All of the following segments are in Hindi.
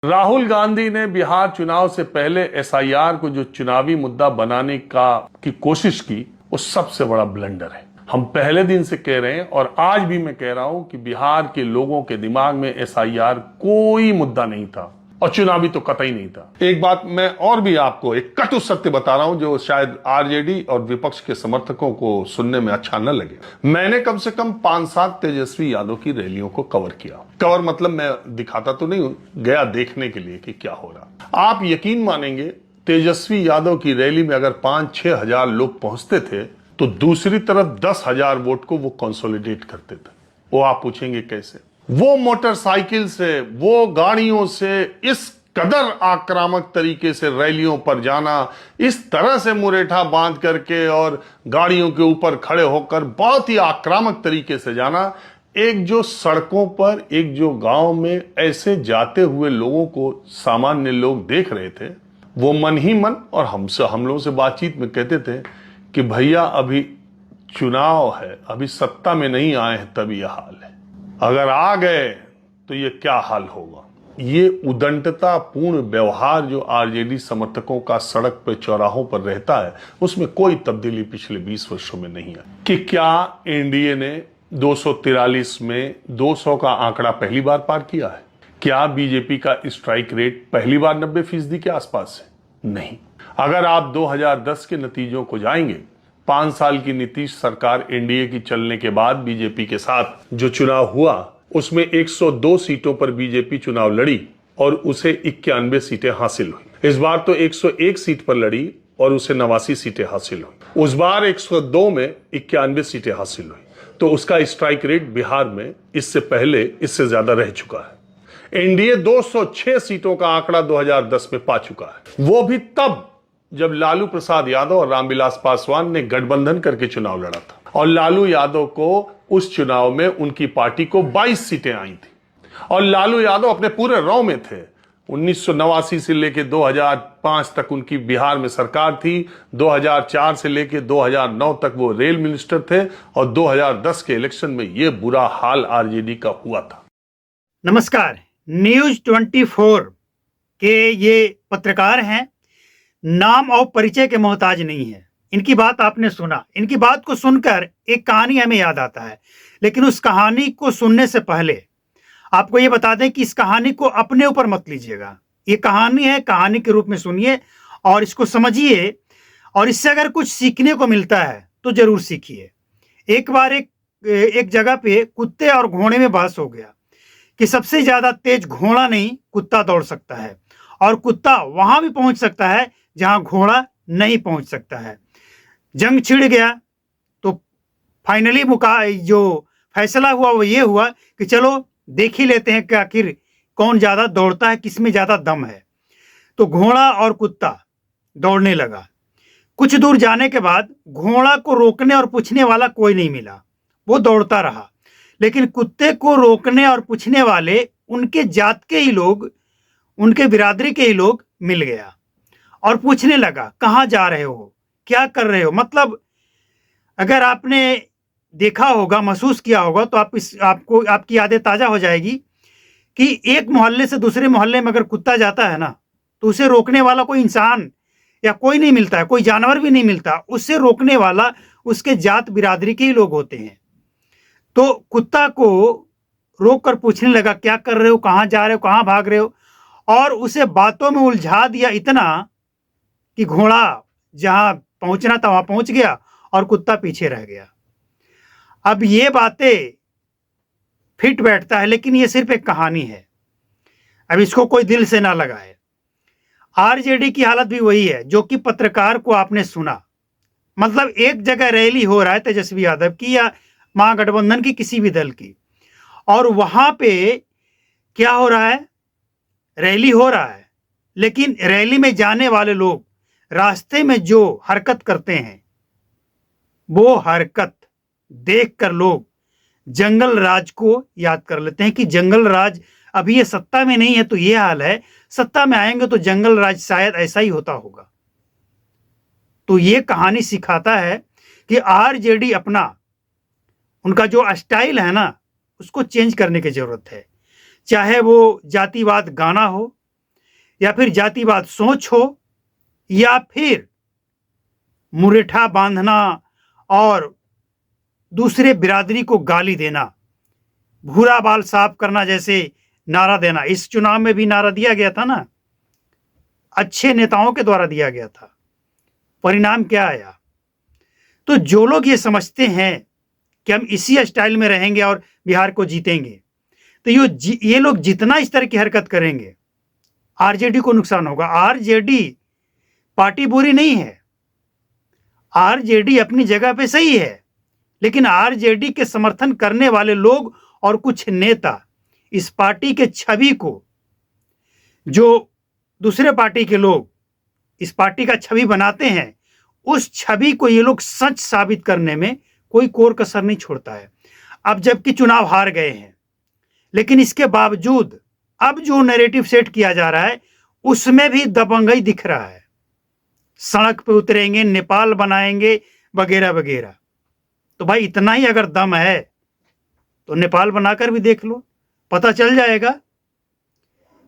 राहुल गांधी ने बिहार चुनाव से पहले एसआईआर को जो चुनावी मुद्दा बनाने की कोशिश की, वो सबसे बड़ा ब्लंडर है। हम पहले दिन से कह रहे हैं और आज भी मैं कह रहा हूं कि बिहार के लोगों के दिमाग में एसआईआर कोई मुद्दा नहीं था और चुनावी तो कतई नहीं था। एक बात मैं और भी आपको एक कटु सत्य बता रहा हूं जो शायद आरजेडी और विपक्ष के समर्थकों को सुनने में अच्छा न लगे। मैंने कम से कम 5-7 तेजस्वी यादव की रैलियों को कवर किया। कवर मतलब मैं दिखाता तो नहीं हूं, गया देखने के लिए कि क्या हो रहा। आप यकीन मानेंगे, तेजस्वी यादव की रैली में अगर 5-6 हजार लोग पहुंचते थे तो दूसरी तरफ 10,000 वोट को वो कंसोलिडेट करते थे। वो आप पूछेंगे कैसे? वो मोटरसाइकिल से, वो गाड़ियों से इस कदर आक्रामक तरीके से रैलियों पर जाना, इस तरह से मुरेठा बांध करके और गाड़ियों के ऊपर खड़े होकर बहुत ही आक्रामक तरीके से जाना, एक जो सड़कों पर, एक जो गांव में ऐसे जाते हुए लोगों को सामान्य लोग देख रहे थे, वो मन ही मन और हम लोगों से बातचीत में कहते थे कि भैया अभी चुनाव है, अभी सत्ता में नहीं आए हैं तब यह हाल है, अगर आ गए तो ये क्या हाल होगा। ये उदंडता पूर्ण व्यवहार जो आरजेडी समर्थकों का सड़क पर चौराहों पर रहता है, उसमें कोई तब्दीली पिछले 20 वर्षों में नहीं है। कि क्या एनडीए ने 243 में 200 का आंकड़ा पहली बार पार किया है? क्या बीजेपी का स्ट्राइक रेट पहली बार 90% के आसपास है? नहीं। अगर आप 2010 के नतीजों को जाएंगे, 5 साल की नीतीश सरकार एनडीए की चलने के बाद बीजेपी के साथ जो चुनाव हुआ, उसमें 102 सीटों पर बीजेपी चुनाव लड़ी और उसे 91 सीटें हासिल हुई। इस बार तो 101 सीट पर लड़ी और उसे 89 सीटें हासिल हुई। उस बार 102 में 91 सीटें हासिल हुई। तो उसका स्ट्राइक रेट बिहार में इससे पहले इससे ज्यादा रह चुका है। एनडीए 206 सीटों का आंकड़ा 2010 में पा चुका है, वो भी तब जब लालू प्रसाद यादव और रामविलास पासवान ने गठबंधन करके चुनाव लड़ा था और लालू यादव को उस चुनाव में उनकी पार्टी को 22 सीटें आई थी और लालू यादव अपने पूरे रौ में थे। 1989 से लेकर 2005 तक उनकी बिहार में सरकार थी। 2004 से लेकर 2009 तक वो रेल मिनिस्टर थे और 2010 के इलेक्शन में ये बुरा हाल आरजेडी का हुआ था। नमस्कार, न्यूज 24 के ये पत्रकार हैं, नाम और परिचय के मोहताज नहीं है। इनकी बात आपने सुना, इनकी बात को सुनकर एक कहानी हमें याद आता है, लेकिन उस कहानी को सुनने से पहले आपको ये बता दें कि इस कहानी को अपने ऊपर मत लीजिएगा। ये कहानी है, कहानी के रूप में सुनिए और इसको समझिए और इससे अगर कुछ सीखने को मिलता है तो जरूर सीखिए। एक बार एक जगह पे कुत्ते और घोड़े में बहस हो गया कि सबसे ज्यादा तेज घोड़ा नहीं कुत्ता दौड़ सकता है और कुत्ता वहां भी पहुंच सकता है जहां घोड़ा नहीं पहुंच सकता है। जंग छिड़ गया तो फाइनली जो फैसला हुआ वो ये हुआ कि चलो देख ही लेते हैं कि आखिर कौन ज्यादा दौड़ता है, किसमें ज्यादा दम है। तो घोड़ा और कुत्ता दौड़ने लगा। कुछ दूर जाने के बाद घोड़ा को रोकने और पूछने वाला कोई नहीं मिला, वो दौड़ता रहा। लेकिन कुत्ते को रोकने और पूछने वाले उनके जात के ही लोग, उनके बिरादरी के ही लोग मिल गया और पूछने लगा, कहाँ जा रहे हो, क्या कर रहे हो। मतलब अगर आपने देखा होगा, महसूस किया होगा तो आपको आपकी यादें ताजा हो जाएगी कि एक मोहल्ले से दूसरे मोहल्ले में अगर कुत्ता जाता है ना, तो उसे रोकने वाला कोई इंसान या कोई नहीं मिलता है, कोई जानवर भी नहीं मिलता। उससे रोकने वाला उसके जात बिरादरी के ही लोग होते हैं। तो कुत्ता को रोक कर पूछने लगा, क्या कर रहे हो, कहाँ जा रहे हो, कहाँ भाग रहे हो, और उसे बातों में उलझा दिया इतना कि घोड़ा जहां पहुंचना था वहां पहुंच गया और कुत्ता पीछे रह गया। अब ये बातें फिट बैठता है, लेकिन ये सिर्फ एक कहानी है, अब इसको कोई दिल से ना लगाए। आरजेडी की हालत भी वही है जो कि पत्रकार को आपने सुना। मतलब एक जगह रैली हो रहा है तेजस्वी यादव की या महागठबंधन की किसी भी दल की, और वहां पे क्या हो रहा है, रैली हो रहा है, लेकिन रैली में जाने वाले लोग रास्ते में जो हरकत करते हैं, वो हरकत देखकर लोग जंगल राज को याद कर लेते हैं कि जंगल राज अभी ये सत्ता में नहीं है तो ये हाल है, सत्ता में आएंगे तो जंगल राज शायद ऐसा ही होता होगा। तो ये कहानी सिखाता है कि आरजेडी अपना, उनका जो स्टाइल है ना, उसको चेंज करने की जरूरत है। चाहे वो जातिवाद गाना हो, या फिर जातिवाद सोच हो या फिर मुरेठा बांधना और दूसरे बिरादरी को गाली देना, भूरा बाल साफ करना जैसे नारा देना। इस चुनाव में भी नारा दिया गया था ना, अच्छे नेताओं के द्वारा दिया गया था। परिणाम क्या आया? तो जो लोग ये समझते हैं कि हम इसी स्टाइल में रहेंगे और बिहार को जीतेंगे, तो ये लोग जितना इस तरह की हरकत करेंगे, आरजेडी को नुकसान होगा। आरजेडी पार्टी बुरी नहीं है, आरजेडी अपनी जगह पे सही है, लेकिन आरजेडी के समर्थन करने वाले लोग और कुछ नेता इस पार्टी के छवि को, जो दूसरे पार्टी के लोग इस पार्टी का छवि बनाते हैं, उस छवि को ये लोग सच साबित करने में कोई कोर कसर नहीं छोड़ता है। अब जबकि चुनाव हार गए हैं, लेकिन इसके बावजूद अब जो नैरेटिव सेट किया जा रहा है उसमें भी दबंगई दिख रहा है। सड़क पे उतरेंगे, नेपाल बनाएंगे, वगैरह वगैरह। तो भाई इतना ही अगर दम है तो नेपाल बनाकर भी देख लो, पता चल जाएगा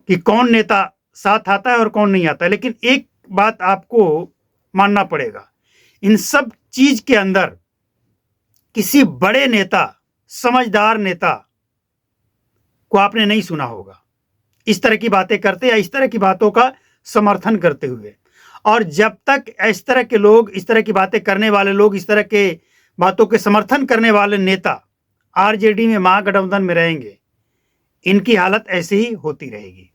कि कौन नेता साथ आता है और कौन नहीं आता है। लेकिन एक बात आपको मानना पड़ेगा, इन सब चीज के अंदर किसी बड़े नेता, समझदार नेता को आपने नहीं सुना होगा इस तरह की बातें करते या इस तरह की बातों का समर्थन करते हुए। और जब तक इस तरह के लोग, इस तरह की बातें करने वाले लोग, इस तरह के बातों के समर्थन करने वाले नेता आरजेडी में, महागठबंधन में रहेंगे, इनकी हालत ऐसे ही होती रहेगी।